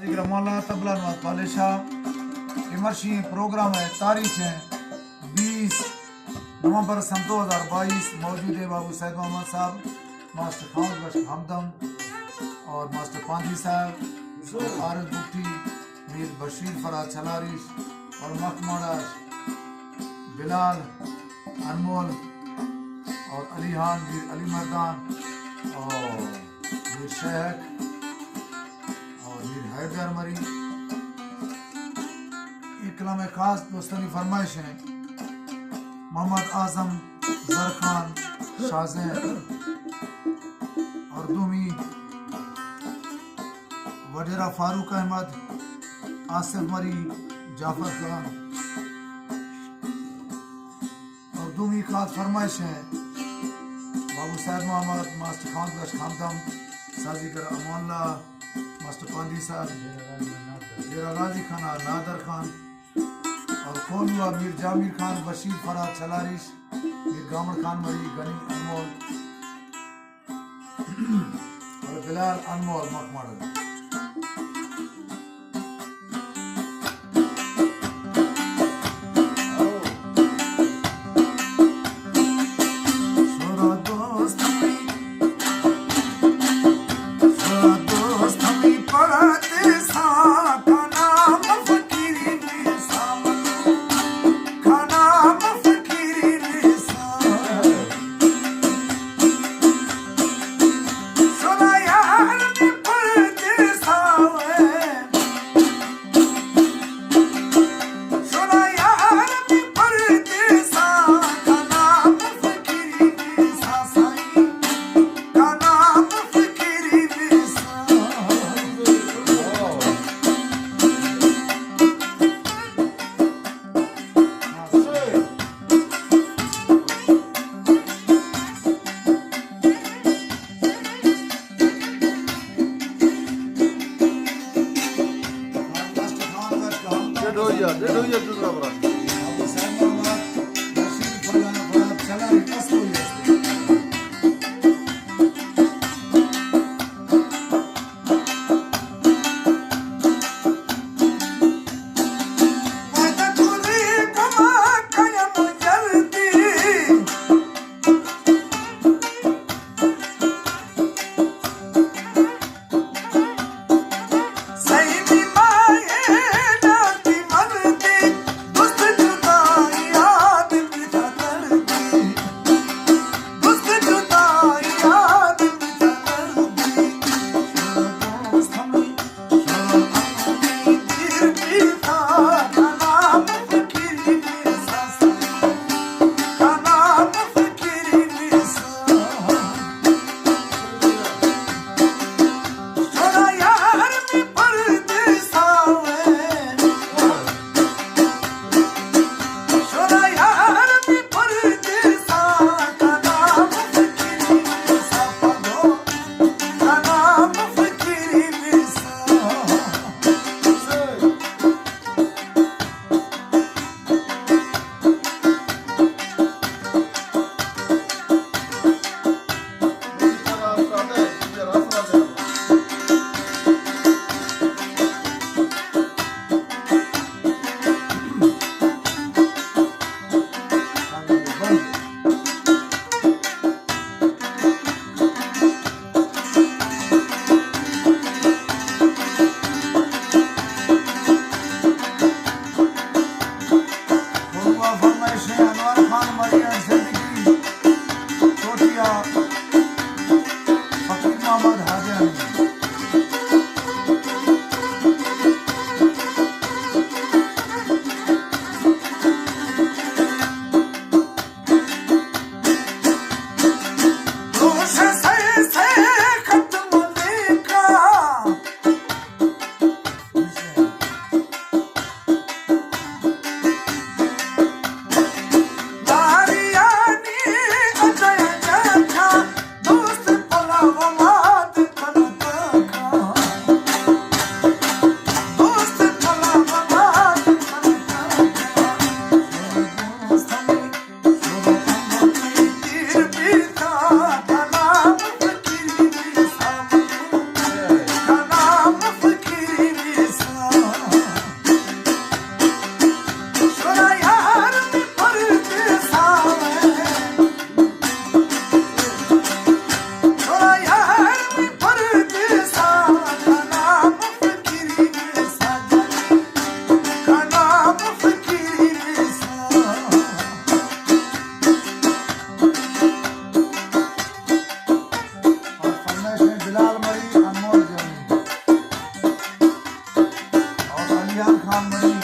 मौलाना tabla Nawaz पालिशा इमरशी programme है। तारीख है 20 नवंबर सन 2022। मौजूद है बाबू सैद मोहम्मद साहब, मास्टर खामद बख्श हमदम और मास्टर पांधी साहब, आरिफ बुट्टी, मीर बशीर फराज छलारिश और मखमड़ा बिलाल अनमोल और अली हान, मीर अली मर्दान और मीर शेख और मीर हैदर मरी। एक कलाम खास दोस्तानी फरमाइश है। मोहम्मद आजम, जरखान, शाहजैन और दूमी, वडेरा फारूक अहमद, आसिफ मरी, जाफर खान और दूमी खास फरमाइश है। बाबू सैद मोहम्मद, मास्टर खामद बख्श हमदम, साजीगर अमोल्ला, मास्टर पांधी साहब, डेरा गाजी खान, नादर खान और खोलुआ, मीर जामिर खान, बशीर फराज छलारिश, मीर गामड़ खान मरी, गनी अनमोल और बिलाल अनमोल मखमड़ा। दूसरा बरा सही रियान खान मरी